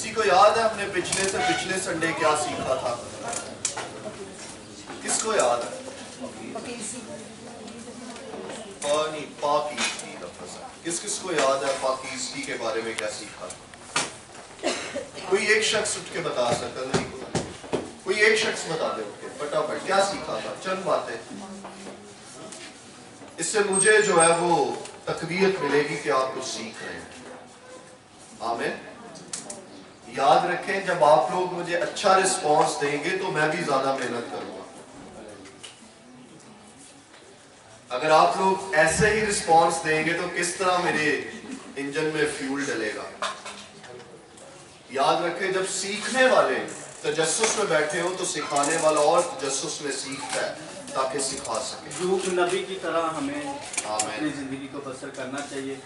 किसी को याद है हमने पिछले से पिछले संडे क्या सीखा था? किसको याद है? नहीं, पाकीज़गी लफ्ज़ है। किस किस को याद है पाकीज़गी के बारे में क्या सीखा था? कोई एक शख्स उठ के बता सकता नहीं? कोई एक शख्स बता दे उठ के फटाफट, क्या सीखा था? चंद बातें। इससे मुझे जो है वो तकवीयत मिलेगी कि आप कुछ सीख रहे हैं। आमीन। याद रखें, जब आप लोग मुझे अच्छा रिस्पॉन्स देंगे तो मैं भी ज्यादा मेहनत करूंगा। अगर आप लोग ऐसे ही रिस्पॉन्स देंगे तो किस तरह मेरे इंजन में फ्यूल डलेगा? याद रखें, जब सीखने वाले तजस्सुस में बैठे हो तो सिखाने वाला और तजस्सुस में सीखता है ताकि सिखा सके। यूं नबी की तरह हमें अपनी जिंदगी को बसर करना चाहिए।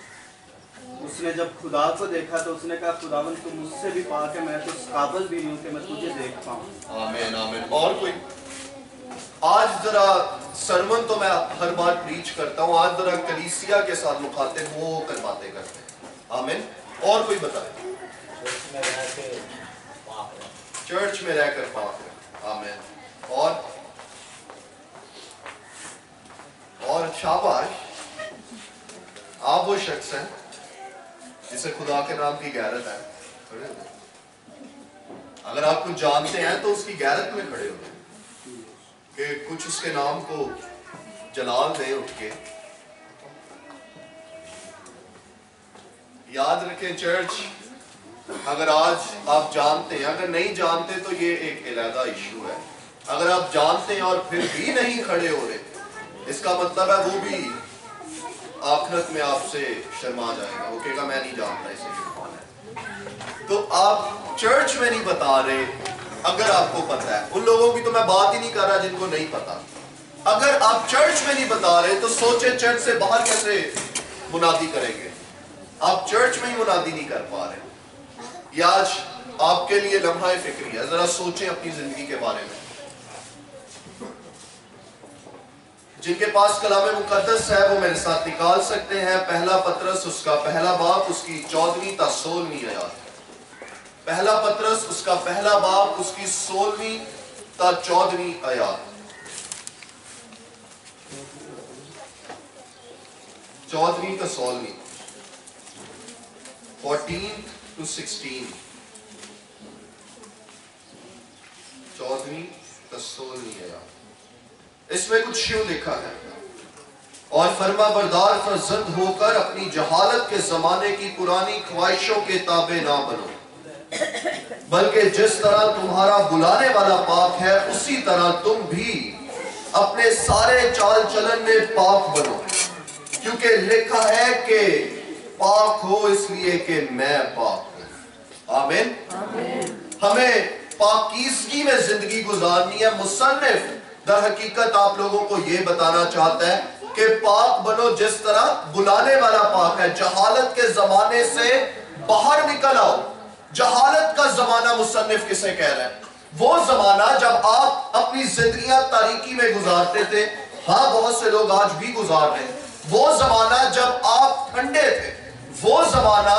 उसने जब खुदा को देखा तो उसने कहा, खुदावन तू मुझसे भी पाक है, मैं तो इस काबिल भी नहीं हूं कि मैं तुझे देख पाऊं। आमीन आमीन। और कोई? आज जरा सरमन तो मैं हर बार प्रीच करता हूं, आज जरा कलीसिया के साथ मुखातिब हो कर बातें करते हैं। आमीन। और कोई बताए? चर्च में रहकर पाक है। आमीन। और शाबाश, आप वो शख्स हैं जिसे खुदा के नाम की गैरत है। अगर आप कुछ जानते हैं तो उसकी गैरत में खड़े हो कि कुछ उसके नाम को जलाल दें उठ के। याद रखें चर्च, अगर आज आप जानते हैं, अगर नहीं जानते तो ये एक अलग इशू है। अगर आप जानते हैं और फिर भी नहीं खड़े हो रहे, इसका मतलब है वो भी आखिरत में आपसे शर्मा जाएगा। वो कहेगा मैं नहीं जानता इसे कौन है। तो आप चर्च में नहीं बता रहे, अगर आपको पता है। उन लोगों की तो मैं बात ही नहीं कर रहा जिनको नहीं पता। अगर आप चर्च में नहीं बता रहे तो सोचे चर्च से बाहर कैसे मुनादी करेंगे? आप चर्च में ही मुनादी नहीं कर पा रहे। ये आज आपके लिए लम्हा फिक्री है। जरा सोचें अपनी जिंदगी के बारे में। जिनके पास कलाम मुकद्दस है वो मेरे साथ निकाल सकते हैं। पहला पतरस उसका पहला बाब उसकी 14वीं ता 16वीं आयत। पहला पतरस उसका पहला बाब उसकी 16वीं ता 14वीं आयत। 14वीं ता 16वीं, 14 to 16, 14वीं ता 16वीं आयत। इसमें कुछ यूं लिखा है, और फर्मा बरदार फर्जंद होकर अपनी जहालत के जमाने की पुरानी ख्वाहिशों के ताबे ना बनो, बल्कि जिस तरह तुम्हारा बुलाने वाला पाक है उसी तरह तुम भी अपने सारे चाल चलन में पाक बनो, क्योंकि लिखा है कि पाक हो इसलिए कि मैं पाक हूं। आमीन। हमें पाकीज़गी में जिंदगी गुजारनी है। मुसन्निफ दर हकीकत आप लोगों को यह बताना चाहता है कि पाक बनो जिस तरह बुलाने वाला पाक है। जहालत के जमाने से बाहर निकल आओ। जहालत का जमाना मुसन्निफ किसे कह रहा है? वो जमाना जब आप अपनी जिंदगियां तारीकी में गुजारते थे। हाँ, बहुत से लोग आज भी गुजार रहे हैं। वो जमाना जब आप ठंडे थे, वो जमाना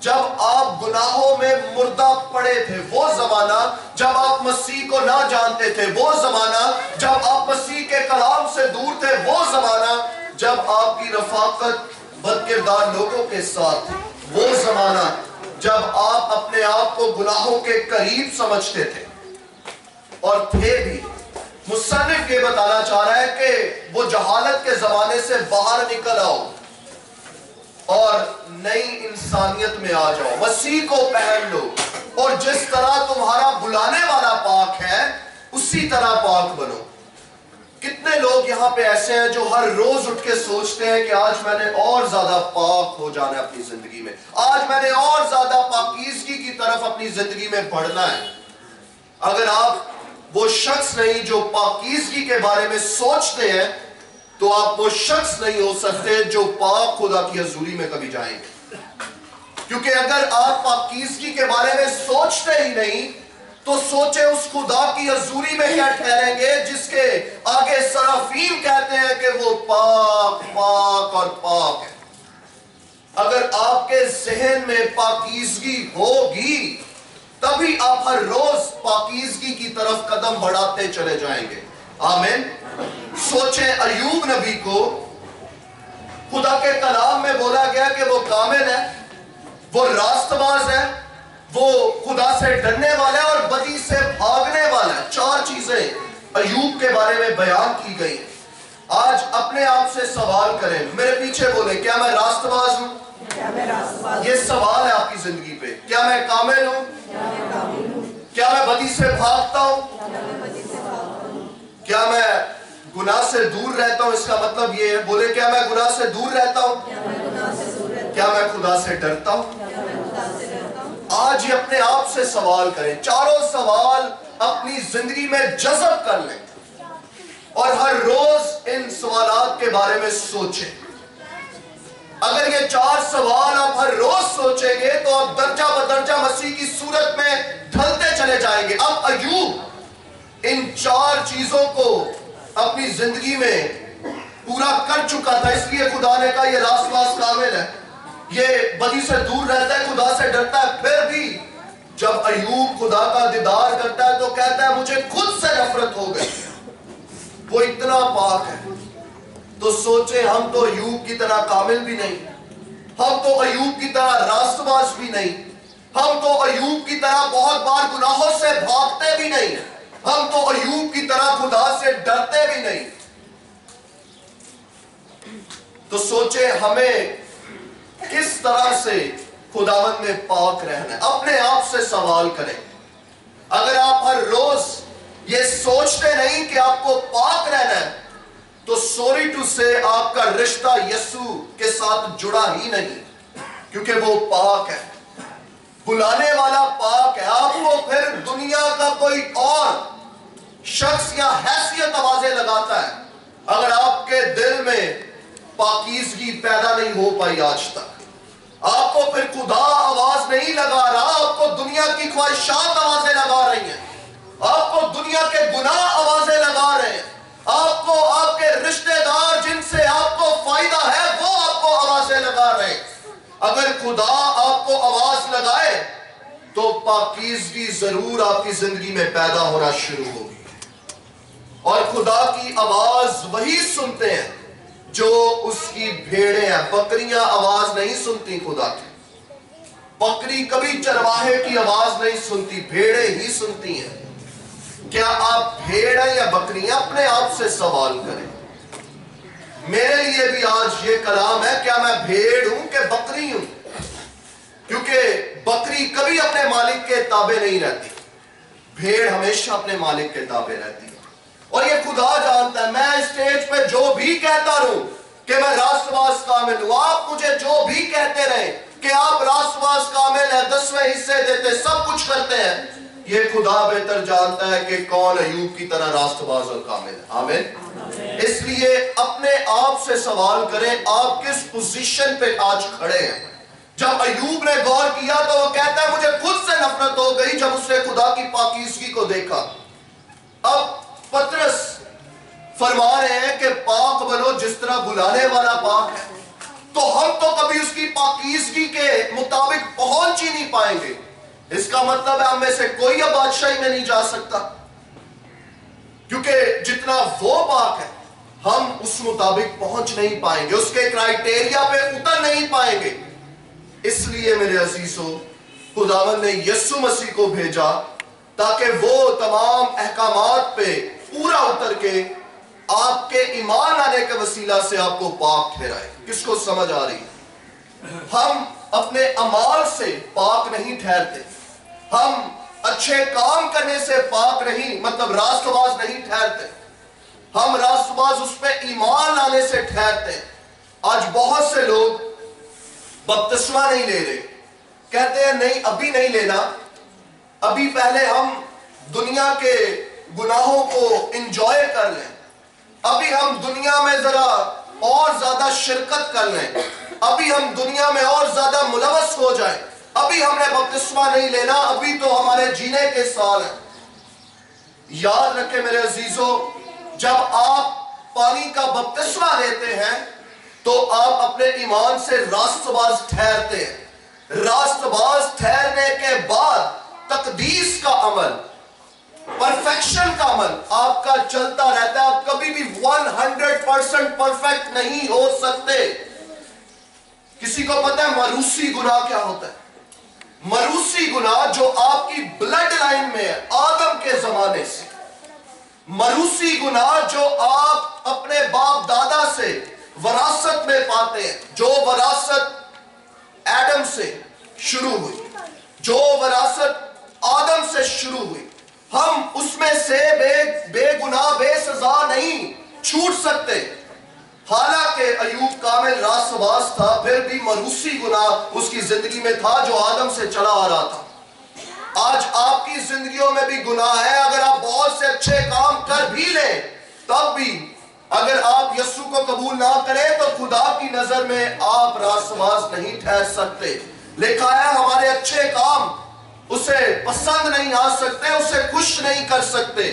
जब आप गुनाहों में मुर्दा पड़े थे, वो जमाना जब आप मसीह को ना जानते थे, वो जमाना जब आप मसीह के कलाम से दूर थे, वो जमाना जब आपकी रफाकत बदकिरदार लोगों के साथ, वो जमाना जब आप अपने आप को गुनाहों के करीब समझते थे और थे भी। मुसन्निफ ये बताना चाह रहा है कि वो जहालत के जमाने से बाहर निकल आओ और नई इंसानियत में आ जाओ। मसीह को पहन लो और जिस तरह तुम्हारा बुलाने वाला पाक है उसी तरह पाक बनो। कितने लोग यहाँ पे ऐसे हैं जो हर रोज उठ के सोचते हैं कि आज मैंने और ज्यादा पाक हो जाना है अपनी जिंदगी में, आज मैंने और ज्यादा पाकीज़गी की तरफ अपनी जिंदगी में बढ़ना है। अगर आप वो शख्स नहीं जो पाकीज़गी के बारे में सोचते हैं तो आप वो शख्स नहीं हो सकते जो पाक खुदा की हजूरी में कभी जाएंगे। क्योंकि अगर आप पाकीज़गी के बारे में सोचते ही नहीं तो सोचे उस खुदा की हजूरी में क्या ठहरेंगे जिसके आगे सराफीम कहते हैं कि वो पाक पाक और पाक है। अगर आपके जहन में पाकीज़गी होगी तभी आप हर रोज पाकीज़गी की तरफ कदम बढ़ाते चले जाएंगे। आमीन। सोचें, अय्यूब नबी को खुदा के कलाम में बोला गया कि वो कामिल है, वो रास्तबाज है, वो खुदा से डरने वाला है और बदी से भागने वाला है। 4 चीजें अय्यूब के बारे में बयान की गई। आज अपने आप से सवाल करें, मेरे पीछे बोले, क्या मैं रास्तबाज हूं? ये सवाल है आपकी जिंदगी पे। क्या मैं कामिल हूं? क्या मैं बदी से भागता हूं? क्या मैं गुनाह से दूर रहता हूं? इसका मतलब ये है, बोले, क्या मैं गुनाह से दूर रहता हूं? क्या मैं खुदा से डरता हूं? आज ये अपने आप से सवाल करें। चारों सवाल अपनी जिंदगी में जज़ब कर लें और हर रोज इन सवालात के बारे में सोचें। अगर ये 4 सवाल आप हर रोज सोचेंगे तो आप दर्जा बदर्जा मसीह की सूरत में ढलते चले जाएंगे। अब अय्यूब इन 4 चीजों को अपनी जिंदगी में पूरा कर चुका था, इसलिए खुदा ने कहा ये रास्तबाज कामिल है, ये बदी से दूर रहता है, खुदा से डरता है। फिर भी जब अय्यूब खुदा का दीदार करता है तो कहता है मुझे खुद से नफरत हो गई। वो इतना पाक है। तो सोचे, हम तो अय्यूब की तरह कामिल भी नहीं, हम तो अय्यूब की तरह रास्तबाज भी नहीं, हम तो अय्यूब की तरह बहुत बार गुनाहों से भागते भी नहीं, हम तो अय्यूब की तरह खुदा से डरते भी नहीं। तो सोचे, हमें किस तरह से खुदावंद में पाक रहना है। अपने आप से सवाल करें। अगर आप हर रोज ये सोचते नहीं कि आपको पाक रहना है, तो सॉरी टू से आपका रिश्ता यीशु के साथ जुड़ा ही नहीं, क्योंकि वो पाक है, बुलाने वाला पाक है। आपको फिर दुनिया का कोई और शख्स या हैसियत आवाजें लगाता है अगर आपके दिल में पाकीज़गी पैदा नहीं हो पाई आज तक। आपको फिर खुदा आवाज नहीं लगा रहा, आपको दुनिया की ख्वाहिशात आवाजें लगा रही हैं, आपको दुनिया के गुनाह आवाजें लगा रहे हैं, आपको आपके रिश्तेदार जिनसे आपको फायदा है वो आपको आवाजें लगा रहे हैं। अगर खुदा आपको आवाज लगाए तो पाकीज़गी जरूर आपकी जिंदगी में पैदा होना शुरू होगी। और खुदा की आवाज वही सुनते हैं जो उसकी भेड़ें हैं। बकरियां आवाज नहीं सुनती खुदा की। बकरी कभी चरवाहे की आवाज नहीं सुनती, भेड़ें ही सुनती हैं। क्या आप भेड़ हैं या बकरियां? अपने आप से सवाल करें। मेरे लिए भी आज ये कलाम है, क्या मैं भेड़ हूं कि बकरी हूं? क्योंकि बकरी कभी अपने मालिक के ताबे नहीं रहती, भेड़ हमेशा अपने मालिक के ताबे रहती है। और ये खुदा जानता है। मैं स्टेज पे जो भी कहता रहूं कि मैं रास्तबाज कामिल हूं, आप मुझे जो भी कहते रहे कि आप रास्तबाज कामिल है, 10वें हिस्से देते, सब कुछ करते हैं, ये खुदा बेहतर जानता है कि कौन अय्यूब की तरह रास्तबाज और कामिल है। आमीन। इसलिए अपने आप से सवाल करें, आप किस पोजीशन पे आज खड़े हैं। जब अय्यूब ने गौर किया तो वो कहता है मुझे खुद से नफरत हो गई जब उसने खुदा की पाकीज़गी को देखा। अब पतरस फरमा रहे हैं कि पाक बनो जिस तरह बुलाने वाला पाक है। तो हम तो कभी उसकी पाकीज़गी के मुताबिक पहुंच ही नहीं पाएंगे। इसका मतलब है हम में से कोई अब बादशाही में नहीं जा सकता, क्योंकि जितना वो पाक है हम उस मुताबिक पहुंच नहीं पाएंगे, उसके क्राइटेरिया पे उतर नहीं पाएंगे। इसलिए मेरे अजीजों, खुदावंद ने यीशु मसीह को भेजा ताकि वो तमाम अहकामात पे पूरा उतर के आपके ईमान आने के वसीला से आपको पाक ठहराए। किसको समझ आ रही है? हम अपने अमाल से पाक नहीं ठहरते, हम अच्छे काम करने से पाक नहीं, मतलब रास्तबाज नहीं ठहरते, हम रास्तबाज उस पे ईमान लाने से ठहरते हैं। आज बहुत से लोग बपतिस्मा नहीं ले रहे, कहते हैं नहीं अभी नहीं लेना, अभी पहले हम दुनिया के गुनाहों को एंजॉय कर लें, अभी हम दुनिया में जरा और ज्यादा शिरकत कर लें, अभी हम दुनिया में और ज्यादा मुलवस हो जाएं, अभी हमने बपतिस्मा नहीं लेना, अभी तो हमारे जीने के साल हैं। याद रखें मेरे अजीजों, जब आप पानी का बपतिस्मा लेते हैं तो आप अपने ईमान से रास्तबाज ठहरते हैं। रास्तबाज ठहरने के बाद तकदीस अमल, परफेक्शन का अमल आपका चलता रहता है। आप कभी भी 100% परफेक्ट नहीं हो सकते। किसी को पता है मरूसी गुनाह क्या होता है? मरूसी गुनाह जो आपकी ब्लड लाइन में है, आदम के जमाने से। मरूसी गुनाह जो आप अपने बाप दादा से वरासत में पाते हैं, जो वरासत एडम से शुरू हुई, जो वरासत आदम से शुरू हुई, हम उसमें से बेगुनाह बेसजा नहीं छूट सकते। हालांकि अयूब कामिल रासबाज था, फिर भी मरूसी गुनाह उसकी जिंदगी में था जो आदम से चला आ रहा था। आज आपकी जिंदगियों में भी गुनाह है। अगर आप बहुत से अच्छे काम कर भी लें, तब भी अगर आप यीशु को कबूल ना करें तो खुदा की नजर में आप रासबाज नहीं ठहर सकते। लिखा है हमारे अच्छे काम उसे पसंद नहीं आ सकते, उसे खुश नहीं कर सकते।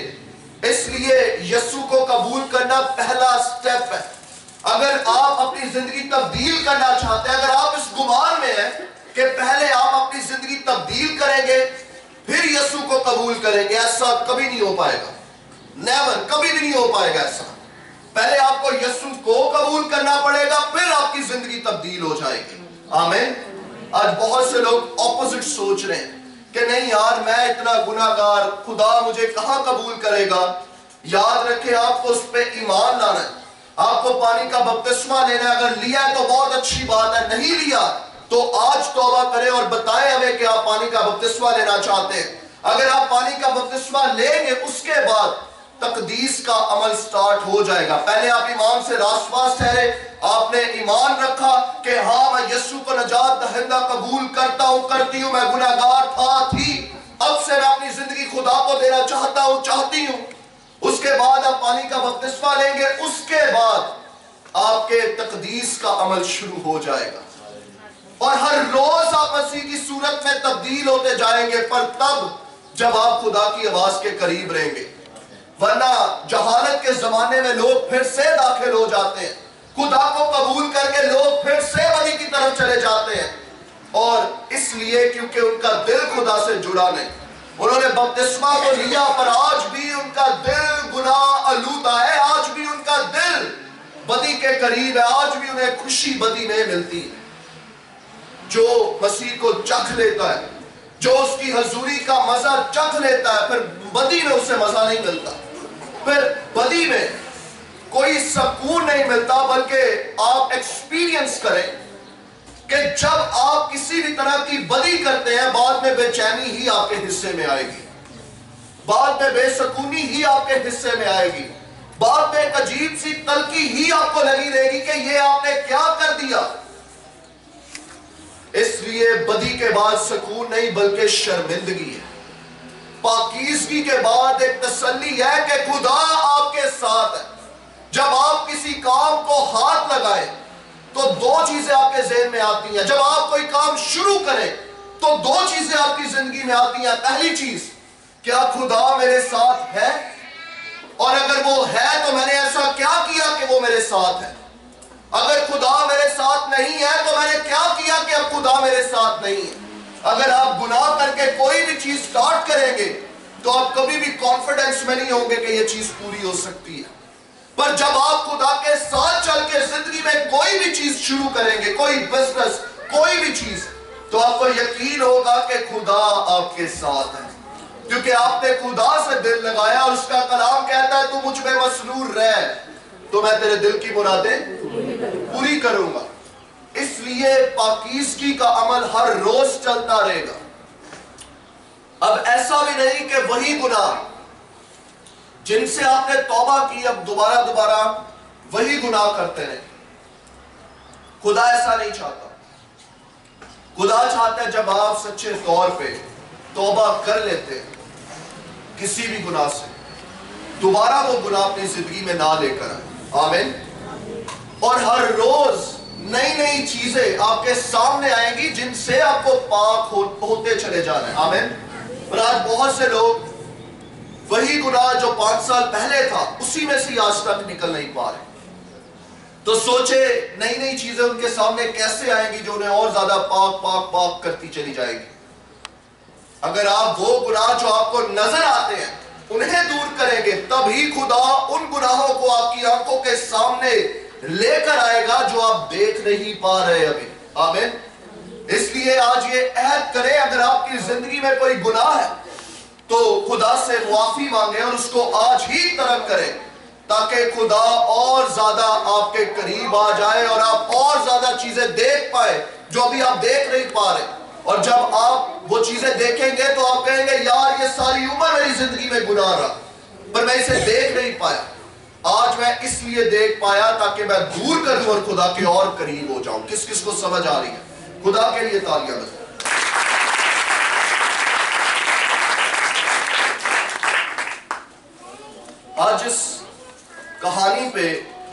इसलिए यीशु को कबूल करना पहला स्टेप है। अगर आप अपनी जिंदगी तब्दील करना चाहते हैं, अगर आप इस गुमान में हैं कि पहले आप अपनी जिंदगी तब्दील करेंगे फिर यीशु को कबूल करेंगे, ऐसा कभी नहीं हो पाएगा। नेवर, कभी भी नहीं हो पाएगा ऐसा। पहले आपको यीशु को कबूल करना पड़ेगा, फिर आपकी जिंदगी तब्दील हो जाएगी। आमीन। आज बहुत से लोग ऑपोजिट सोच रहे हैं कि नहीं यार, मैं इतना गुनाहगार, खुदा मुझे कहां कबूल करेगा। याद रखें, आपको उस पर ईमान लाना है, आपको पानी का बपतिस्मा लेना है। अगर लिया है तो बहुत अच्छी बात है, नहीं लिया तो आज तौबा करें और बताएं हमें कि आप पानी का बपतिस्मा लेना चाहते हैं। अगर आप पानी का बपतिस्मा लेंगे, उसके बाद तकदीस का अमल स्टार्ट हो जाएगा। पहले आप ईमान से रासबाज ठहरे, आपने ईमान रखा कि हाँ मैं यीशु को नजात दहिंदा कबूल करता हूं, करती हूं, मैं गुनाहगार थी, अब से मैं अपनी जिंदगी खुदा को देना चाहता हूं, चाहती हूं। उसके बाद आप पानी का बपतिस्मा लेंगे, उसके बाद आपके तकदीस का अमल शुरू हो जाएगा और हर रोज आप मसीह की सूरत में तब्दील होते जाएंगे, पर तब जब आप खुदा की आवाज के करीब रहेंगे। वरना जहालत के जमाने में लोग फिर से दाखिल हो जाते हैं, खुदा को कबूल करके लोग फिर से बदी की तरफ चले जाते हैं, और इसलिए क्योंकि उनका दिल खुदा से जुड़ा नहीं। उन्होंने बपतिस्मा तो लिया, पर आज भी उनका दिल गुनाह आलूदा है, आज भी उनका दिल बदी के करीब है, आज भी उन्हें खुशी बदी में मिलती है। जो मसीह को चख लेता है, जो उसकी हजूरी का मजा चख लेता है, फिर बदी में उसे मजा नहीं मिलता, फिर बदी में कोई सुकून नहीं मिलता। बल्कि आप एक्सपीरियंस करें कि जब आप किसी भी तरह की बदी करते हैं, बाद में बेचैनी ही आपके हिस्से में आएगी, बाद में बेसुकूनी ही आपके हिस्से में आएगी, बाद में एक अजीब सी तलखी ही आपको लगी रहेगी कि ये आपने क्या कर दिया। इसलिए बदी के बाद सुकून नहीं बल्कि शर्मिंदगी है। पाकीज़गी के बाद एक तसल्ली है कि खुदा आपके साथ है। जब आप किसी काम को हाथ लगाए तो दो चीजें आपके ज़हन में आती हैं। जब आप कोई काम शुरू करें तो दो चीजें आपकी जिंदगी में आती हैं। पहली चीज, क्या खुदा मेरे साथ है, और अगर वो है तो मैंने ऐसा क्या किया कि वो मेरे साथ है। अगर खुदा मेरे साथ नहीं है तो मैंने क्या किया कि अब खुदा मेरे साथ नहीं है। अगर आप गुनाह करके कोई भी चीज स्टार्ट करेंगे तो आप कभी भी कॉन्फिडेंस में नहीं होंगे कि ये चीज पूरी हो सकती है। पर जब आप खुदा के साथ चल के जिंदगी में कोई भी चीज शुरू करेंगे, कोई बिजनेस, कोई भी चीज, तो आपको यकीन होगा कि खुदा आपके साथ है, क्योंकि आपने खुदा से दिल लगाया और उसका कलाम कहता है तू मुझ में मसरूर रह तो मैं तेरे दिल की मुरादें पूरी करूंगा। इसलिए पाकीज़गी का अमल हर रोज चलता रहेगा। अब ऐसा भी नहीं कि वही गुनाह जिनसे आपने तौबा की अब दोबारा दोबारा वही गुनाह करते रहे। खुदा ऐसा नहीं चाहता। खुदा चाहता है जब आप सच्चे तौर पे तौबा कर लेते हैं किसी भी गुनाह से, दोबारा वो गुनाह अपनी जिंदगी में ना लेकर आए। आमीन। और हर रोज नई नई चीजें आपके सामने आएंगी जिनसे आपको पाक होते चले जाना है। आमीन। पर आज बहुत से लोग वही गुनाह जो 5 साल पहले था उसी में से आज तक निकल नहीं पा रहे। तो सोचे नई नई चीजें उनके सामने कैसे आएंगी जो उन्हें और ज्यादा पाक पाक पाक करती चली जाएगी। अगर आप वो गुनाह जो आपको नजर आते हैं उन्हें दूर करेंगे, तभी खुदा उन गुनाहों को आपकी आंखों के सामने लेकर आएगा जो आप देख नहीं पा रहे अभी। आमीन। इसलिए आज ये अहद करें, अगर आपकी जिंदगी में कोई गुनाह है तो खुदा से मुआफी मांगे और उसको आज ही तर्क करें, ताकि खुदा और ज्यादा आपके करीब आ जाए और आप और ज्यादा चीजें देख पाए जो अभी आप देख नहीं पा रहे। और जब आप वो चीजें देखेंगे तो आप कहेंगे, यार ये सारी उम्र मेरी जिंदगी में गुनाह रहा पर मैं इसे देख नहीं पाया, आज मैं इसलिए देख पाया ताकि मैं दूर कर दूं और खुदा के और करीब हो जाऊं। किस किस को समझ आ रही है? खुदा के लिए तालियां बजाएं। आज इस कहानी पे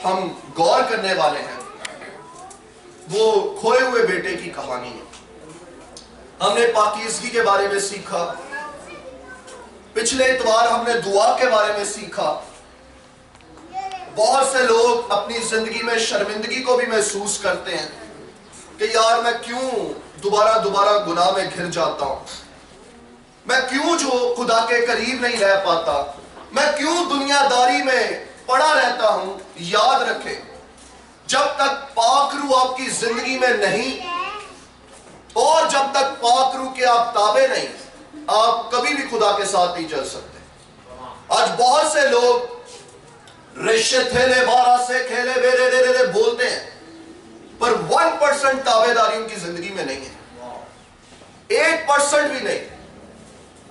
हम गौर करने वाले हैं, वो खोए हुए बेटे की कहानी है। हमने पाकीज़गी के बारे में सीखा, पिछले इतवार हमने दुआ के बारे में सीखा। बहुत से लोग अपनी जिंदगी में शर्मिंदगी को भी महसूस करते हैं कि यार मैं क्यों दोबारा दोबारा गुनाह में घिर जाता हूं, मैं क्यों जो खुदा के करीब नहीं रह पाता, मैं क्यों दुनियादारी में पड़ा रहता हूं। याद रखें, जब तक पाक रूह आपकी जिंदगी में नहीं और जब तक पाक रूह के आप ताबे नहीं, आप कभी भी खुदा के साथ नहीं चल सकते। आज बहुत से लोग रिश्ते थेले बारा से खेले बेरे रे रे बोलते हैं, पर 1% ताबेदारी उनकी जिंदगी में नहीं है, 8% भी नहीं।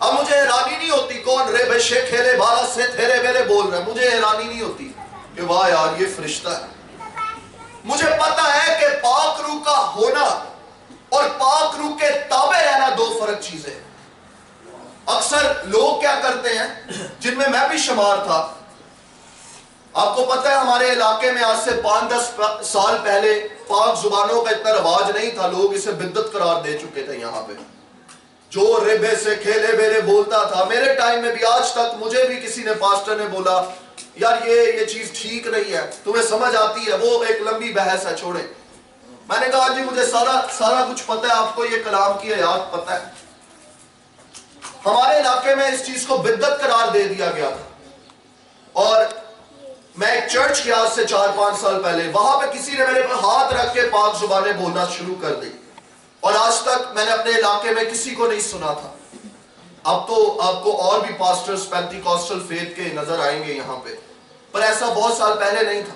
अब मुझे हैरानी नहीं होती कौन रे बेशे खेले बारा से थेरे बेरे बोल रहे हैं, मुझे हैरानी नहीं होती कि वाह यार ये फरिश्ता है। मुझे पता है कि पाक रूह का होना और पाक रूह के ताबे रहना दो फर्क चीजें हैं। अक्सर लोग क्या करते हैं, जिनमें मैं भी शुमार था, आपको पता है हमारे इलाके में आज से 5-10 साल पहले पाक जुबानों का इतना रवाज नहीं था, लोग इसे बिद्दत करार दे चुके थे। यहाँ पे जो रेबे से खेले बेरे बोलता था, मेरे टाइम में भी आज तक मुझे भी किसी ने, पास्टर ने बोला यार ये चीज ठीक नहीं है, तुम्हें समझ आती है, वो एक लंबी बहस है, छोड़े। मैंने कहा जी मुझे सारा कुछ पता है, आपको ये कलाम की याद पता है। हमारे इलाके में इस चीज को बिद्दत करार दे दिया गया था। और मैं एक चर्च गया से 4-5 साल पहले, वहां पे किसी ने मेरे पर हाथ रख के पाक जुबानें बोलना शुरू कर दी, और आज तक मैंने अपने इलाके में किसी को नहीं सुना था। अब तो आपको और भी पास्टर्स पेंटिकॉस्टल फेथ के नजर आएंगे यहाँ पे, पर ऐसा बहुत साल पहले नहीं था।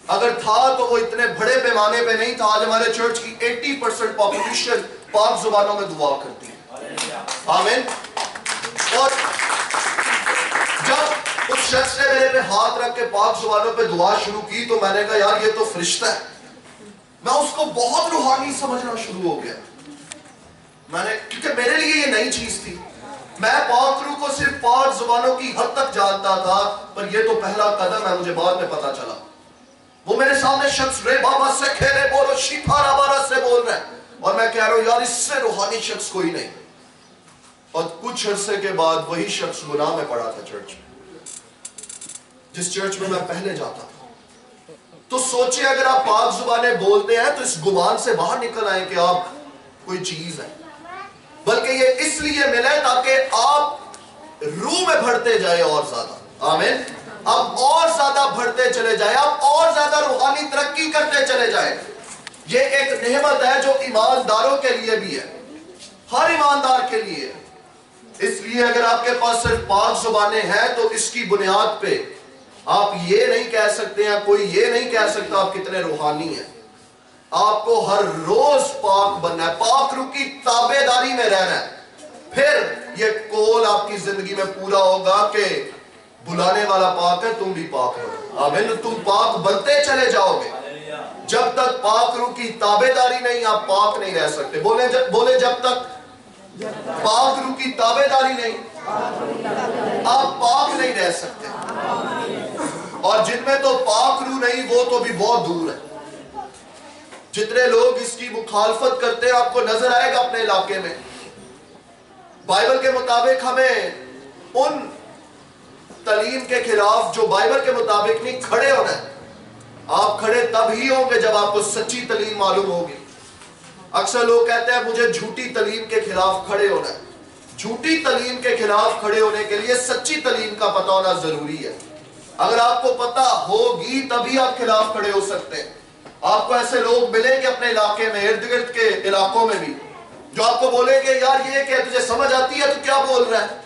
अगर था तो वो इतने बड़े पैमाने पे नहीं था। आज हमारे चर्च की 80% पॉपुलेशन पाक जुबानों में दुआ करती है। आमीन। और जब उस शख्स ने मेरे पे हाथ रख के पाक जुबानों पे दुआ शुरू की तो मैंने कहा यार ये तो फरिश्ता है। मैं उसको बहुत रूहानी समझना शुरू हो गया, क्योंकि मेरे लिए ये नई चीज थी। मैं पाक रूह को सिर्फ पाक जुबानों की हद तक जानता था, पर ये तो पहला कदम है, मुझे बाद में पता चला। वो मेरे सामने शख्स रे बाबा से खेले बोलो शिफारा बारा से बोल रहे हैं, और मैं कह रहा हूं यार इससे रूहानी शख्स कोई नहीं। और कुछ अरसे के बाद वही शख्स गुनाह में पड़ा था चर्च में, जिस चर्च में मैं पहले जाता था। तो सोचिए अगर आप पाक जुबानें बोलते हैं तो इस गुमान से बाहर निकल आए कि आप कोई चीज है, बल्कि ये इसलिए मिला है ताकि आप रूह में बढ़ते जाए और ज्यादा। आमीन। आप और ज्यादा बढ़ते चले जाए, आप और ज्यादा रूहानी तरक्की करते चले जाए। ये एक नेमत है जो ईमानदारों के लिए भी है, हर ईमानदार के लिए। इसलिए अगर आपके पास सिर्फ पाक जुबानें हैं तो इसकी बुनियाद पे आप ये नहीं कह सकते हैं, कोई ये नहीं कह सकता आप कितने रूहानी हैं। आपको हर रोज पाक बनना है, पाक रूह की ताबेदारी में रहना है, फिर ये कौल आपकी जिंदगी में पूरा होगा कि बुलाने वाला पाक है, तुम भी पाक हो। आमीन। तुम पाक बनते चले जाओगे। जब तक पाक रूह की ताबेदारी नहीं, आप पाक नहीं रह सकते। बोले जब तक पाक रूह की ताबेदारी नहीं, आप पाक नहीं रह सकते। और जिनमें तो पाक रूह नहीं, वो तो भी बहुत दूर है। जितने लोग इसकी मुखालफत करते हैं आपको नजर आएगा अपने इलाके में। बाइबल के मुताबिक हमें उन तालीम के खिलाफ जो बाइबल के मुताबिक नहीं खड़े होना है। आप खड़े तब ही होंगे जब आपको सच्ची तालीम मालूम होगी। अक्सर लोग कहते हैं मुझे झूठी तालीम के खिलाफ खड़े होना है, झूठी तालीम के खिलाफ खड़े होने के लिए सच्ची तालीम का पता होना जरूरी है। अगर आपको पता होगी तभी आप खिलाफ खड़े हो सकते हैं। आपको ऐसे लोग मिलेंगे अपने इलाके में, इर्द गिर्द के इलाकों में भी, जो आपको बोलेंगे यार ये क्या तुझे समझ आती है, तू क्या बोल रहा है,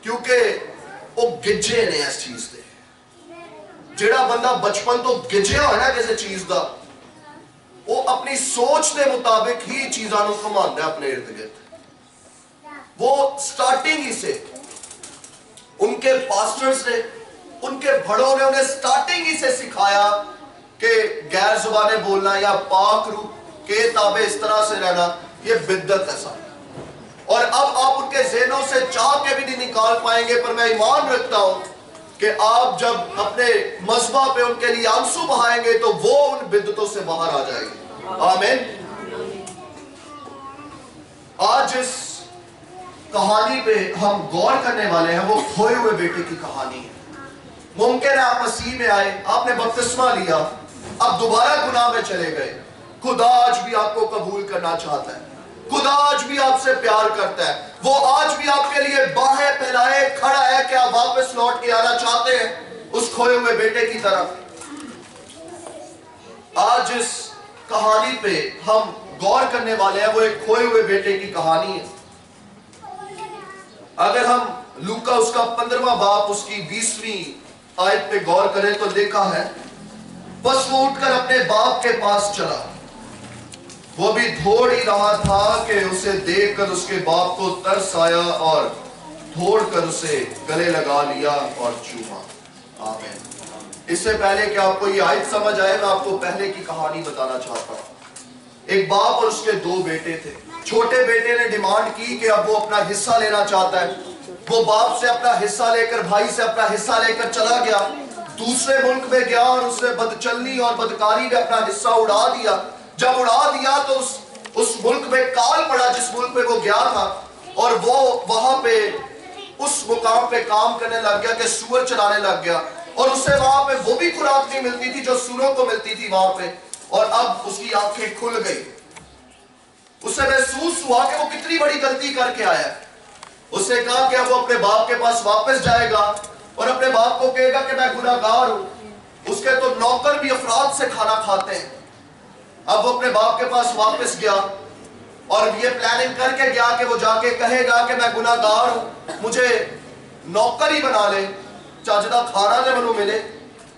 क्योंकि वो गिजे ने इस चीज से। जेड़ा बंदा बचपन तो गिजया है ना किसी चीज का, वो अपनी सोच के मुताबिक ही चीज़ों को घुमाता है अपने इर्द गिर्द। वो स्टार्टिंग ही से उनके पास्टर्स ने, उनके बड़ों ने उन्हें स्टार्टिंग ही से सिखाया कि गैर जुबानें बोलना या पाक रूह के ताबे इस तरह से रहना ये बिद्दत है साहब। और अब आप उनके ज़हनों से चाह के भी नहीं निकाल पाएंगे, पर मैं ईमान रखता हूं कि आप जब अपने मज़हबा पे उनके लिए आंसू बहाएंगे तो वो उन बिद्दतों से बाहर आ जाएंगे। आमीन। आज इस कहानी पे हम गौर करने वाले हैं, वो खोए हुए बेटे की कहानी है। मुमकिन है आप मसीह में आए, आपने बपतिस्मा लिया, अब दोबारा गुनाह में चले गए। खुदा आज भी आपको कबूल करना चाहता है, खुदा आज भी आपसे प्यार करता है, वो आज भी आपके लिए बाहें फैलाए खड़ा है कि आप वापस लौट के आना चाहते हैं उस खोए हुए बेटे की तरफ। आज इस कहानी पे हम गौर करने वाले हैं, वो एक खोए हुए बेटे की कहानी है। अगर हम लूका उसका 15वां बाब उसकी 20वीं आयत पे गौर करें तो लिखा है, बस वो उठकर अपने बाप के पास चला, वो भी दौड़ ही रहा था कि उसे देखकर उसके बाप को तरस आया और दौड़कर उसे गले लगा लिया और चूमा। आमीन। इससे पहले कि आपको ये आयत समझ आए, मैं आपको पहले की कहानी बताना चाहता हूं। एक बाप और उसके 2 बेटे थे। छोटे बेटे ने डिमांड की कि अब वो अपना हिस्सा लेना चाहता है। वो बाप से अपना हिस्सा लेकर, भाई से अपना हिस्सा लेकर चला गया, दूसरे मुल्क में गया और उसने बदचलनी और बदकारी में अपना हिस्सा उड़ा दिया। जब उड़ा दिया तो उस मुल्क में काल पड़ा जिस मुल्क में वो गया था, और वो वहां पे उस मुकाम पे काम करने लग गया कि सूअर चलाने लग गया, और उससे वहां पे वो भी खुराक नहीं मिलती थी जो सूअरों को मिलती थी वहां पे। और अब उसकी आंखें खुल गई, उसे महसूस हुआ कि वो कितनी बड़ी गलती करके आया। उसने कहा कि अब वो अपने बाप के पास वापस जाएगा और अपने बाप को कहेगा कि मैं गुनाहगार हूं। उसके तो नौकर भी अफराद से खाना खाते हैं। अब वो अपने बाप के पास वापस गया और ये प्लानिंग करके गया कि वो जाके कहेगा कि मैं गुनाहगार हूं, मुझे नौकर ही बना ले, चाचदा खाना जब मैनू मिले।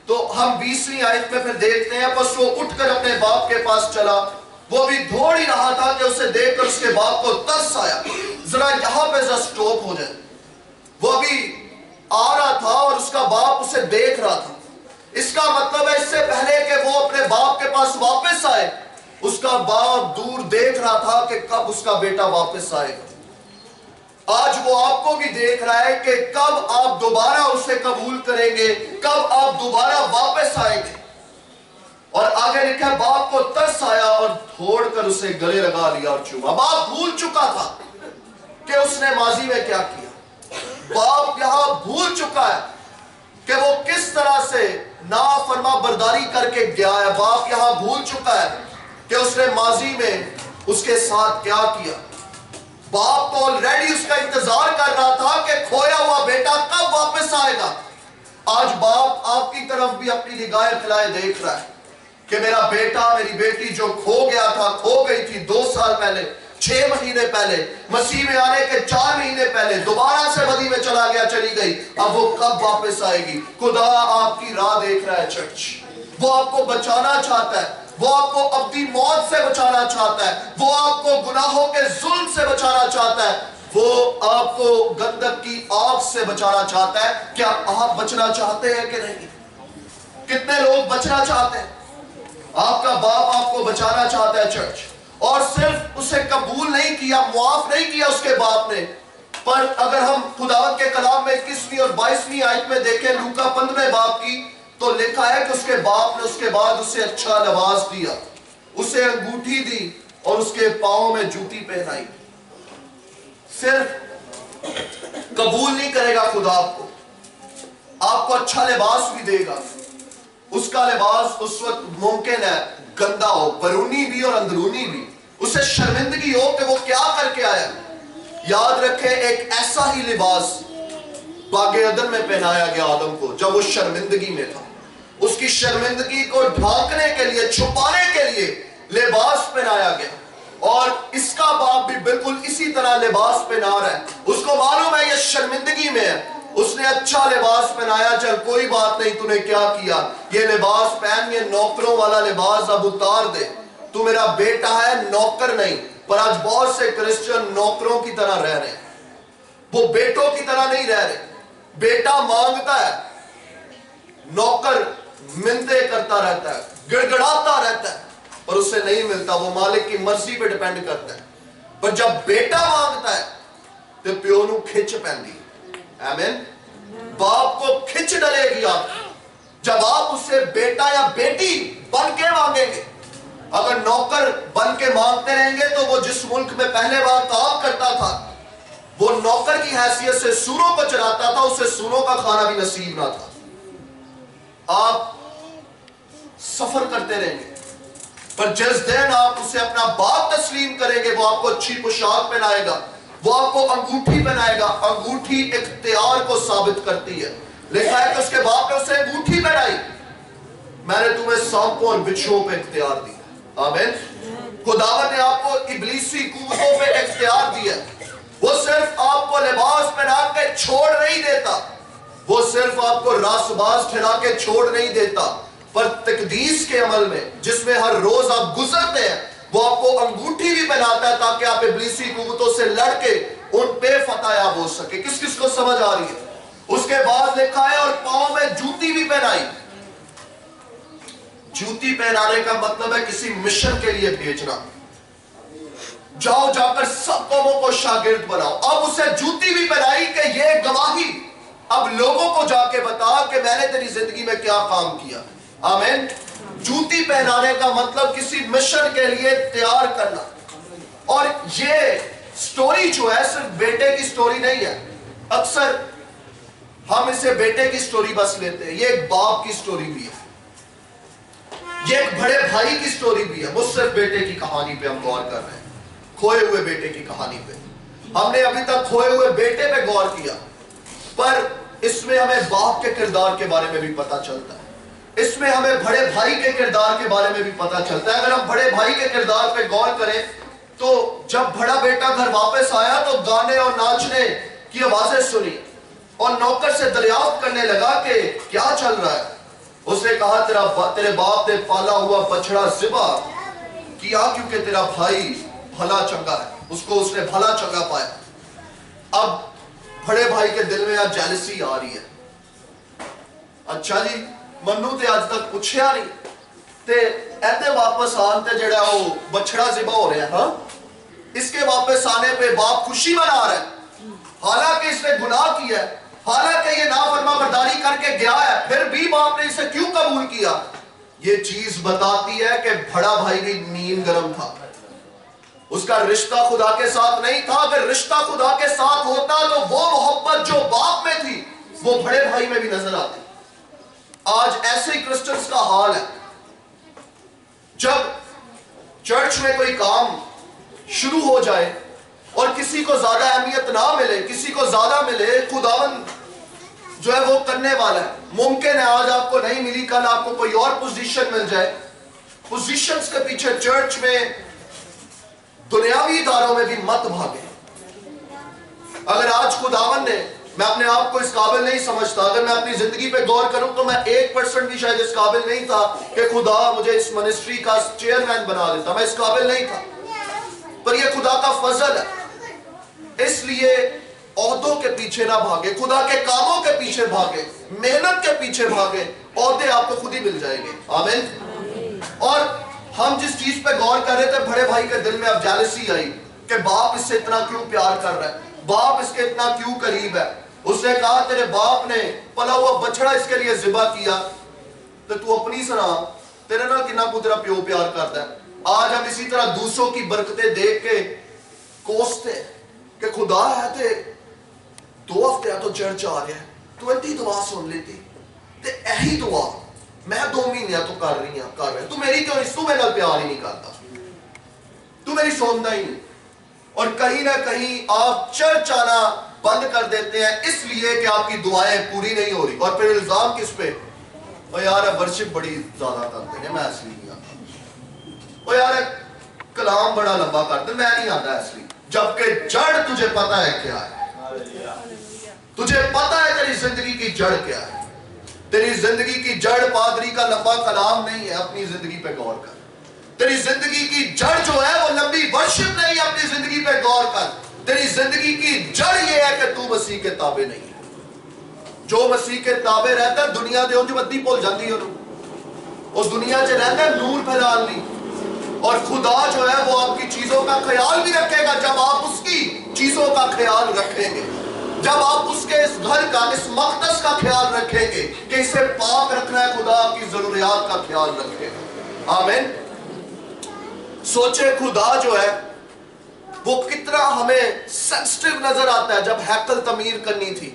तो हम 20वीं आयत में फिर देखते हैं, बस वो उठकर अपने बाप के पास चला, वो भी दौड़ ही रहा था कि उसे देखकर उसके बाप को तरस आया। जरा यहां पे जरा स्टॉप हो जाए। वो अभी आ रहा था और उसका बाप उसे देख रहा था। इसका मतलब है इससे पहले कि वो अपने बाप के पास वापस आए, उसका बाप दूर देख रहा था कि कब उसका बेटा वापस आएगा। आज वो आपको भी देख रहा है कि कब आप दोबारा उसे कबूल करेंगे, कब आप दोबारा वापस आएंगे। और आगे लिखा, बाप को तरस आया और दौड़कर उसे गले लगा लिया और चूमा। बाप भूल चुका था कि उसने माजी में क्या किया। बाप यहां भूल चुका है कि वो किस तरह से नाफरमा बरदारी करके गया है। बाप यहां भूल चुका है कि उसने माजी में उसके साथ क्या किया। बाप तो ऑलरेडी उसका इंतजार कर रहा था कि खोया हुआ बेटा कब वापस आएगा। आज बाप आपकी तरफ भी अपनी निगाहें फैलाए देख रहा है कि मेरा बेटा, मेरी बेटी जो खो गया था, खो गई थी 2 साल पहले, 6 महीने पहले, मसीह में आने के 4 महीने पहले, दोबारा से बदी में चला गया, चली गई, अब वो कब वापस आएगी। खुदा आपकी राह देख रहा है चर्च। वो आपको बचाना चाहता है, वो आपको अपनी मौत से बचाना चाहता है, वो आपको गुनाहों के जुल्म से बचाना चाहता है, वो आपको गंदक की आग से बचाना चाहता है। क्या आप बचना चाहते हैं कि नहीं? कितने लोग बचना चाहते हैं? आपका बाप आपको बचाना चाहता है चर्च। और सिर्फ उसे कबूल नहीं किया, मुआफ नहीं किया उसके बाप ने, पर अगर हम खुदावंद के कलाम में 21वीं और 22वीं आयत में देखें लूका 15वें बाब की, तो लिखा है कि उसके बाप ने उसके बाद उसे अच्छा लिबास दिया, उसे अंगूठी दी और उसके पांव में जूती पहनाई। सिर्फ कबूल नहीं करेगा खुदा आपको अच्छा लिबास भी देगा। उसका लिबास उस वक्त मुमकिन है गंदा हो, बरूनी भी और अंदरूनी भी। उसे शर्मिंदगी हो कि वो क्या करके आया, याद रखें, एक ऐसा ही लिबास बागे अदन में पहनाया गया आदम को जब वो शर्मिंदगी में था। उसकी शर्मिंदगी को ढांकने के लिए, छुपाने के लिए लिबास पहनाया गया। और इसका बाप भी बिल्कुल इसी तरह लिबास पहना रहा है। उसको मालूम है ये शर्मिंदगी में है, उसने अच्छा लिबास पहनाया, चल कोई बात नहीं, तूने क्या किया, ये लिबास पहन, ये नौकरों वाला लिबास अब उतार दे, तू मेरा बेटा है, नौकर नहीं। पर आज बहुत से क्रिश्चियन नौकरों की तरह रह रहे हैं, वो बेटों की तरह नहीं रह रहे। बेटा मांगता है, नौकर मिन्नतें करता रहता है, गिड़गिड़ाता रहता है, पर उसे नहीं मिलता, वो मालिक की मर्जी पे डिपेंड करता है। पर जब बेटा मांगता है तो प्यो नू खिंच पैंदी, आमीन, बाप को खिंच डलेगी आप जब आप उससे बेटा या बेटी बन के मांगेंगे। अगर नौकर बन के मांगते रहेंगे तो वो जिस मुल्क में पहले बार काम करता था, वो नौकर की हैसियत से सूरों को चराता था, उसे सूरों का खाना भी नसीब ना था। आप सफर करते रहेंगे, पर जिस दिन आप उसे अपना बाप तस्लीम करेंगे, वो आपको अच्छी पोशाक पहनाएगा, वो आपको अंगूठी पहनाएगा। अंगूठी इख्तियार को साबित करती है। लिखा है कि उसके बाप ने उसे अंगूठी पहनाई, मैंने तुम्हें सांपों और बिच्छुओं पे इख्तियार दिया। आमीन। खुदावंद ने आपको इब्लीसी कुव्वतों पे इख्तियार दिया। वो सिर्फ आपको लिबास पहना के छोड़ नहीं देता, वो सिर्फ आपको रासबाज ठहरा के छोड़ नहीं देता, पर तकदीस के अमल में जिसमें हर रोज आप गुजरते हैं, वो आपको अंगूठी भी पहनाता है ताकि आप इब्लीसी कुव्वतों से लड़के उन पे फतह हो सके। किस किस को समझ आ रही है? उसके बाद लिखा है और पांव में जूती भी पहनाई। जूती पहनाने का मतलब है किसी मिशन के लिए भेजना। जाओ, जाकर सब कौमों को शागिर्द बनाओ। अब उसे जूती भी पहनाई कि ये गवाही, अब लोगों को जाके बता कि मैंने तेरी जिंदगी में क्या काम किया। आमीन। जूती पहनाने का मतलब किसी मिशन के लिए तैयार करना। और ये स्टोरी जो है सिर्फ बेटे की स्टोरी नहीं है। अक्सर हम इसे बेटे की स्टोरी बस लेते हैं, ये एक बाप की स्टोरी भी है, ये एक बड़े भाई की स्टोरी भी है। वो सिर्फ बेटे की कहानी पे हम गौर कर रहे हैं, खोए हुए बेटे की कहानी पे। हमने अभी तक खोए हुए बेटे पे गौर किया, पर इसमें हमें बाप के किरदार के बारे में भी पता चलता है, इसमें हमें बड़े भाई के किरदार के बारे में भी पता चलता है। अगर हम बड़े भाई के किरदार पे गौर करें तो जब बड़ा बेटा घर वापस आया तो गाने और नाचने की आवाजें सुनी और नौकर से दरियाफ्त करने लगा कि क्या चल रहा है। उसने कहा तेरे बाप ने पाला हुआ बछड़ा ज़िबा किया क्योंकि तेरा भाई भला चंगा है, उसको उसने भला चंगा पाया। अब बड़े भाई के दिल में आज जेलसी आ रही है। अच्छा जी, मन्नू ते आज तक पूछया नहीं ते ऐसे वापस आन ते जेड़ा वो बछड़ा ज़िबा हो रहा है, हाँ, इसके वापस आने पे बाप खुशी मना रहा है, हालांकि इसने गुनाह किया है, हालांकि ये नाफरमाबरदारी करके गया है, फिर भी बाप ने इसे क्यों कबूल किया? ये चीज बताती है कि बड़ा भाई भी नीम गरम था, उसका रिश्ता खुदा के साथ नहीं था। अगर रिश्ता खुदा के साथ होता तो वो मोहब्बत जो बाप में थी वो बड़े भाई में भी नजर आती। आज ऐसे ही क्रिश्चियंस का हाल है। जब चर्च में कोई काम शुरू हो जाए और किसी को ज्यादा अहमियत ना मिले, किसी को ज्यादा मिले, खुदावन जो है वो करने वाला है। मुमकिन है आज आपको नहीं मिली, कल आपको कोई और पोजीशन मिल जाए। पोजीशंस के पीछे चर्च में, दुनियावी इदारों में भी मत भागे। अगर आज खुदावन ने, मैं अपने आप को इस काबिल नहीं समझता, अगर मैं अपनी जिंदगी पे गौर करूं तो मैं 1% भी शायद इस काबिल नहीं था कि खुदा मुझे इस मिनिस्ट्री का चेयरमैन बना देता। मैं इस काबिल नहीं था, पर यह खुदा का फजल है। इसलिए ओहदों के पीछे ना भागे, खुदा के कामों के पीछे भागे, मेहनत के पीछे भागे, ओहदे आपको खुद ही मिल जाएंगे। आमीन। और हम जिस चीज पे गौर कर रहे थे, बड़े भाई के दिल में अब जेलसी आई कि बाप इससे इतना क्यों प्यार कर रहा है, बाप इसके इतना क्यों करीब है। उसने कहा तेरे बाप ने पला हुआ बछड़ा इसके लिए ज़िबा किया, तो तू अपनी सुना, तेरे ना कितना तेरा प्यो प्यार करता है। आज हम इसी तरह दूसरों की बरकतें देख के कोसते कि खुदा है ते 2 हफ्ते तो चर्च आ रहा है, 20 दुआ सुन लेती ते यही दुआ मैं 2 महीने तो कर रही हूं, तू मेरी क्यों, तू मेरे नाल प्यार ही नहीं करता, तू मेरी सुनता ही नहीं। और कहीं ना कहीं आप चर्च आना बंद कर देते हैं इसलिए कि आपकी दुआएं पूरी नहीं हो रही, और फिर इल्जाम किस पे? ओ यार वर्शिप बड़ी ज्यादा करते हैं, मैं इसलिए नहीं आता। ओ यार कलाम बड़ा लंबा करते, मैं नहीं आता इसलिए। जबकि जड़ तुझे पता है क्या है, तुझे पता है तेरी जिंदगी की जड़ क्या है। तेरी जिंदगी की जड़ पादरी का लंबा कलाम नहीं है, अपनी जिंदगी पे गौर कर। तेरी जिंदगी की जड़ जो है वो लंबी वर्शिप नहीं है, अपनी जिंदगी पे गौर कर। तेरी जिंदगी की जड़ ये है कि तू मसीह के ताबे नहीं है। जो मसीह के ताबे रहता है दुनिया दे उंज बद्दी भुल जाती है, और दुनिया च रहता है नूर फैलान ली। और खुदा जो है वो आपकी चीजों का ख्याल भी रखेगा जब आप उसकी चीजों का ख्याल रखेंगे, जब आप उसके इस घर का, इस मक़दस का ख्याल रखेंगे कि इसे पाक रखना है, खुदा की जरूरियात का ख्याल रखेगा। आमीन। सोचे खुदा जो है वो कितना हमें सेंसिटिव नजर आता है। जब हैकल तमीर करनी थी,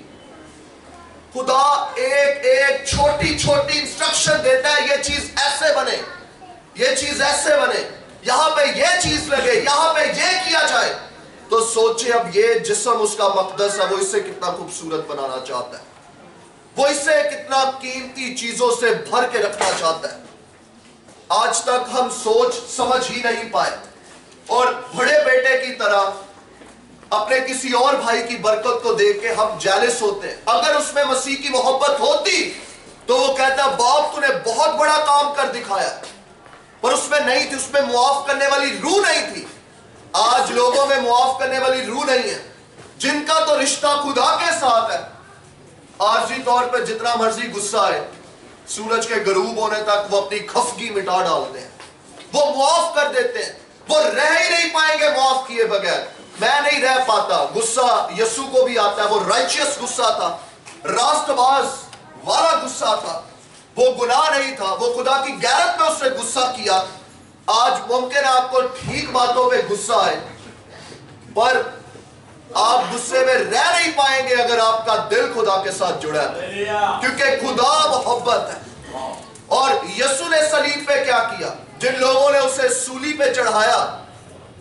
खुदा एक एक छोटी छोटी इंस्ट्रक्शन देता है, ये चीज ऐसे बने, ये चीज ऐसे बने, यहां पे ये चीज लगे, यहां पे ये किया जाए। तो सोचे अब ये जिस्म उसका मक़दस है, वो इससे कितना खूबसूरत बनाना चाहता है, वो इससे कितना कीमती चीजों से भर के रखना चाहता है। आज तक हम सोच समझ ही नहीं पाए, और बड़े बेटे की तरह अपने किसी और भाई की बरकत को देख के हम जेलस होते हैं। अगर उसमें मसीह की मोहब्बत होती तो वो कहता बाप तूने बहुत बड़ा काम कर दिखाया, पर उसमें नहीं थी, उसमें मुआफ करने वाली रूह नहीं थी। आज लोगों में मुआफ करने वाली रूह नहीं है, जिनका तो रिश्ता खुदा के साथ है। आरजी तौर पर जितना मर्जी गुस्सा है, सूरज के गरूब होने तक वो अपनी खफगी मिटा डालते हैं, वो मुआफ कर देते हैं। वो रह ही नहीं पाएंगे मुआफ किए बगैर। मैं नहीं रह पाता। गुस्सा यीशु को भी आता है, वो राइचियस गुस्सा था, रास्तबाज वाला गुस्सा था, वो गुनाह नहीं था, वो खुदा की गैरत में उसने गुस्सा किया। आज मुमकिन आपको ठीक बातों पे गुस्सा है, पर आप गुस्से में रह नहीं पाएंगे अगर आपका दिल खुदा के साथ जुड़ा है, क्योंकि खुदा मोहब्बत है। और यीशु ने सलीब पे क्या किया? जिन लोगों ने उसे सूली पे चढ़ाया,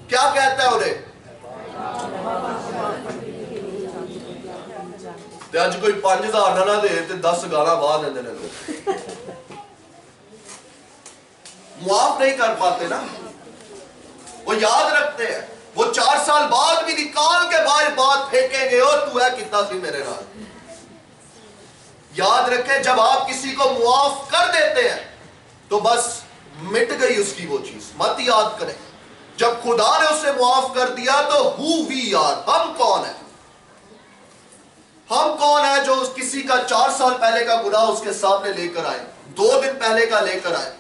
क्या कहता है उन्हें? आज कोई 5000 ना दे तो 10 गाना बाद देते हैं लोग। मुआफ नहीं कर पाते ना, वो याद रखते हैं, वो 4 साल बाद भी निकाल के बाहर बात फेंकेंगे, और तू है कितना सी मेरे नाल। याद रखें, जब आप किसी को मुआफ कर देते हैं तो बस मिट गई उसकी वो चीज। मत याद करें, जब खुदा ने उसे मुआफ कर दिया तो हु वी आर, हम कौन है? हम कौन है जो किसी का 4 साल पहले का गुनाह उसके सामने लेकर आए, 2 दिन पहले का लेकर आए?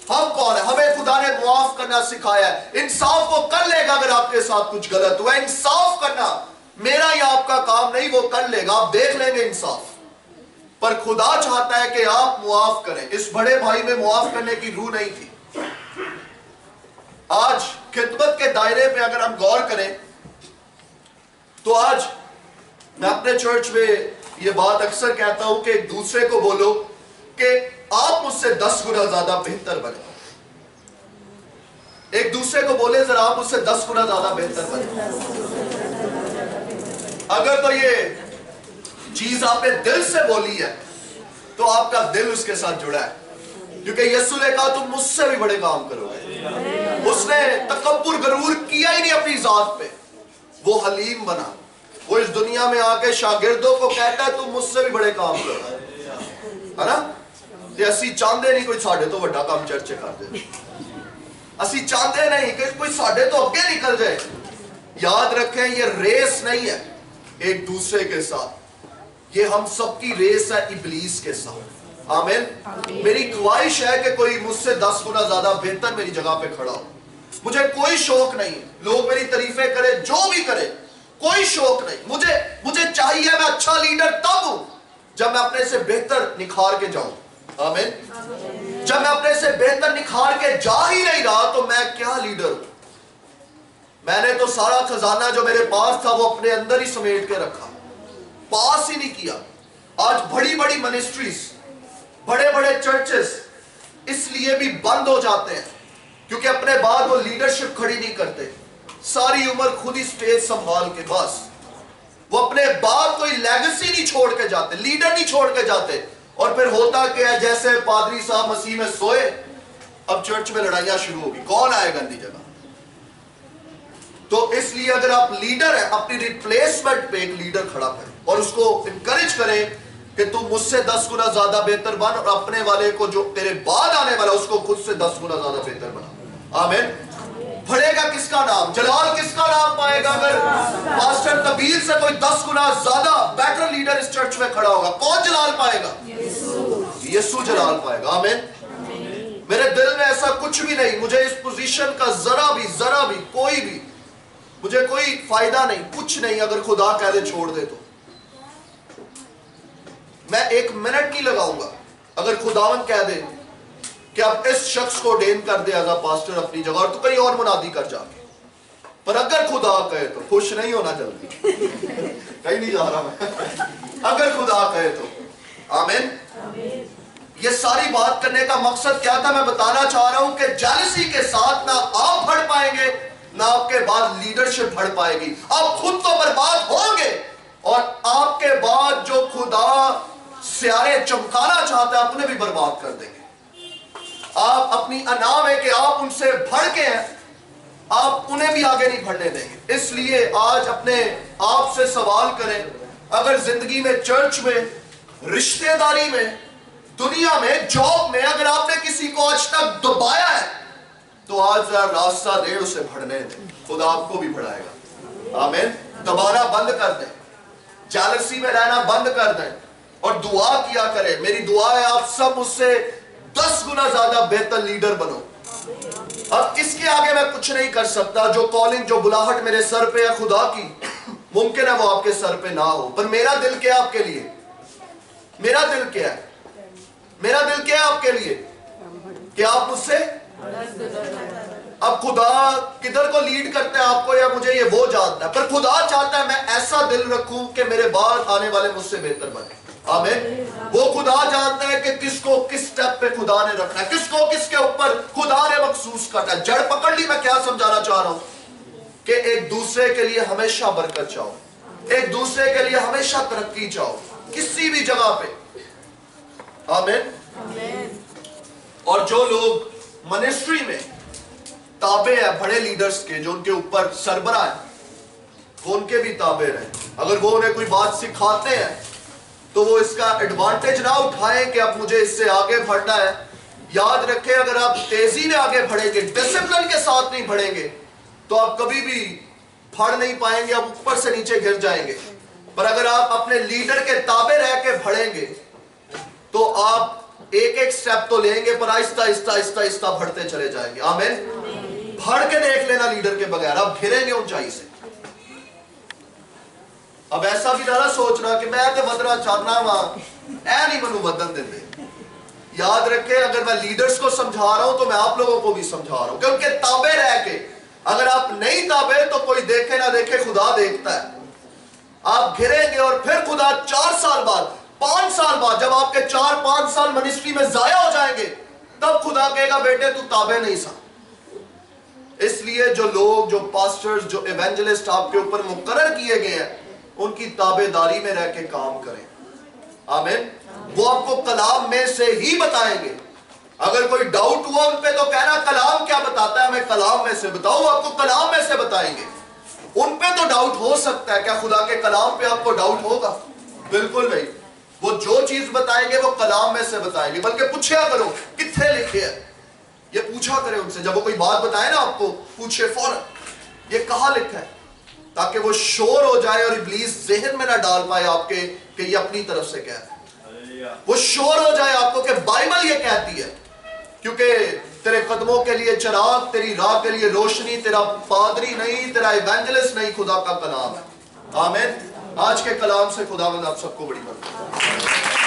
हम कौन है? हमें खुदा ने मुआफ करना सिखाया है। इंसाफ वो कर लेगा अगर आपके साथ कुछ गलत हुआ। इंसाफ करना मेरा या आपका काम नहीं, वो कर लेगा, आप देख लेंगे इंसाफ। पर खुदा चाहता है कि आप मुआफ करें। इस बड़े भाई में मुआफ करने की रूह नहीं थी। आज खिदमत के दायरे पे अगर हम गौर करें तो आज मैं अपने चर्च में ये बात अक्सर कहता हूं कि एक दूसरे को बोलो कि आप मुझसे 10 गुना ज्यादा बेहतर बने। एक दूसरे को बोले जरा आप मुझसे 10 गुना ज्यादा बेहतर बने। अगर तो ये चीज आपने दिल से बोली है तो आपका दिल उसके साथ जुड़ा है, क्योंकि यीशु ने कहा तुम मुझसे भी बड़े काम करोगे। उसने तकब्बुर गरूर किया ही नहीं अपनी जात पे, वो हलीम बना। वो इस दुनिया में आके शागिर्दों को कहता है तुम मुझसे भी बड़े काम करो, है ना? ते असी चाहते नहीं कोई साढ़े तो बड़ा काम चर्चे कर दे, असी चाहते नहीं कि कोई साढ़े तो अगे निकल जाए। याद रखें, ये रेस नहीं है एक दूसरे के साथ, ये हम सबकी रेस है इब्लीस के साथ। आमीन। मेरी ख्वाहिश है कि कोई मुझसे 10 गुना ज्यादा बेहतर मेरी जगह पे खड़ा हो। मुझे कोई शौक नहीं, लोग मेरी तारीफें करें, जो भी करें, कोई शौक नहीं। मुझे चाहिए मैं अच्छा लीडर तब हूं जब मैं अपने से बेहतर निखार के जाऊं। आमीन। जब मैं अपने से बेहतर निखार के जा ही नहीं रहा तो मैं क्या लीडर हूं? मैंने तो सारा खजाना जो मेरे पास था वो अपने अंदर ही समेट के रखा, पास ही नहीं किया। आज बड़ी बड़ी मिनिस्ट्रीज, बड़े बड़े चर्चेस इसलिए भी बंद हो जाते हैं क्योंकि अपने बाद वो लीडरशिप खड़ी नहीं करते। सारी उम्र खुद ही स्टेज संभाल के, बस वो अपने बाद कोई लेगेसी नहीं छोड़ के जाते, लीडर नहीं छोड़ के जाते। और फिर होता क्या है, जैसे पादरी साहब मसीह में सोए, अब चर्च में लड़ाइयां शुरू होगी, कौन आएगा गंदी जगह। तो इसलिए अगर आप लीडर है, अपनी रिप्लेसमेंट पे एक लीडर खड़ा करें और उसको इंकरेज करें कि तू मुझसे 10 गुना ज्यादा बेहतर बन, और अपने वाले को जो तेरे बाद आने वाला उसको खुद से 10 गुना ज्यादा बेहतर बना। आमीन। बढ़ेगा किसका नाम? जलाल किसका नाम पाएगा? अगर पास्टर तबील से कोई 10 गुना ज्यादा बेटर लीडर इस चर्च में खड़ा होगा, कौन जलाल पाएगा? यीशु जलाल पाएगा। आमीन। मेरे दिल में ऐसा कुछ भी नहीं, मुझे इस पोजीशन का जरा भी कोई भी मुझे कोई फायदा नहीं, कुछ नहीं। अगर खुदा कह दे छोड़ दे तो मैं 1 मिनट नहीं लगाऊंगा। अगर खुदावन कह दे कि आप इस शख्स को ऑर्डेन कर दे एज अ पास्टर अपनी जगह, और तो कहीं और मुनादी कर जाके, पर अगर खुदा कहे तो, खुश नहीं होना जल्दी कहीं नहीं जा रहा मैं अगर खुदा कहे तो। आमीन। ये सारी बात करने का मकसद क्या था? मैं बताना चाह रहा हूं कि जेलसी के साथ ना आप बढ़ पाएंगे, ना आपके बाद लीडरशिप बढ़ पाएगी। आप खुद तो बर्बाद होंगे, और आपके बाद जो खुदा सियारे चमकाना चाहता है अपने भी बर्बाद कर देंगे। आप अपनी अनाम है कि आप उनसे बढ़ के हैं, आप उन्हें भी आगे नहीं बढ़ने देंगे। इसलिए आज अपने आप से सवाल करें, अगर जिंदगी में, चर्च में, रिश्तेदारी में, दुनिया में, जॉब में, अगर आपने किसी को आज तक दबाया है तो आज रास्ता दे, उसे बढ़ने दें, खुदा आपको भी बढ़ाएगा। आमीन। दबाना बंद कर दें, जेलसी में रहना बंद कर दें, और दुआ किया करें। मेरी दुआ है आप सब मुझसे 10 गुना ज्यादा बेहतर लीडर बनो। अब इसके आगे मैं कुछ नहीं कर सकता। जो कॉलिंग, जो बुलाहट मेरे सर पे है खुदा की, मुमकिन है वो आपके सर पे ना हो, पर मेरा दिल क्या है आपके लिए? मेरा दिल क्या है? मेरा दिल क्या है आपके लिए? कि आप मुझसे, अब खुदा किधर को लीड करते हैं आपको या मुझे, ये वो जानता है, पर खुदा चाहता है मैं ऐसा दिल रखूं कि मेरे बाद आने वाले मुझसे बेहतर बने। आमीन। वो खुदा जानता है कि किसको किस स्टेप पे खुदा ने रखना है, किसको किसके ऊपर खुदा ने मखसूस करना है। जड़ पकड़ ली। मैं क्या समझाना चाह रहा हूं कि एक दूसरे के लिए हमेशा बरकत चाहो, एक दूसरे के लिए हमेशा तरक्की चाहो, किसी भी जगह पे। आमीन। और जो लोग मिनिस्ट्री में ताबे हैं बड़े लीडर्स के, जो उनके ऊपर सरबरा है, वो उनके भी ताबे रहे। अगर वो उन्हें कोई बात सिखाते हैं तो वो इसका एडवांटेज ना उठाएं कि अब मुझे इससे आगे बढ़ना है। याद रखें, अगर आप तेजी में आगे बढ़ेंगे, डिसिप्लिन के साथ नहीं बढ़ेंगे, तो आप कभी भी बढ़ नहीं पाएंगे, आप ऊपर से नीचे गिर जाएंगे। पर अगर आप अपने लीडर के ताबे रह के बढ़ेंगे तो आप एक एक स्टेप तो लेंगे, पर आहिस्ता आहिस्ता बढ़ते चले जाएंगे। आमीन। बढ़ के देख लेना लीडर के बगैर, आप घिरेंगे ऊंचाई से। अब ऐसा भी ना सोचना कि मैं तो बदला चाहना वहां ऐ नहीं मनु बदन देते। याद रखें, अगर मैं लीडर्स को समझा रहा हूं तो मैं आप लोगों को भी समझा रहा हूं कि उनके ताबे रह के, अगर आप नहीं ताबे तो कोई देखे ना देखे, खुदा देखता है। आप घिरेंगे और फिर खुदा 4 साल बाद, 5 साल बाद, जब आपके 4-5 साल मिनिस्ट्री में जाया हो जाएंगे, तब खुदा कहेगा बेटे तू ताबे नहीं सा। इसलिए जो लोग, जो पास्टर्स, जो इवेंजलिस्ट आपके ऊपर मुकर्रर किए गए हैं, उनकी ताबेदारी में रह के काम करें। आमीन। वो आपको कलाम में से ही बताएंगे। अगर कोई डाउट हुआ उन पे तो कहना कलाम क्या बताता है, हमें कलाम में से बताओ, आपको कलाम में से बताएंगे। उन पे तो डाउट हो सकता है, क्या खुदा के कलाम पे आपको डाउट होगा? बिल्कुल नहीं। वो जो चीज बताएंगे वो कलाम में से बताएंगे। बल्कि पूछा करो कितने लिखे है, ये पूछा करे उनसे। जब वो कोई बात बताए ना आपको, पूछे फौरन ये कहाँ लिखा है, ताकि वो शोर हो जाए और इब्लीस ज़हन में ना डाल पाए आपके कि ये अपनी तरफ से कह रहा है। वो शोर हो जाए आपको कि बाइबल ये कहती है, क्योंकि तेरे कदमों के लिए चिराग, तेरी राह के लिए रोशनी, तेरा पादरी नहीं, तेरा इवेंजलिस्ट नहीं, खुदा का कलाम है। आमीन। आज के कलाम से खुदावंद आप सबको बड़ी मदद।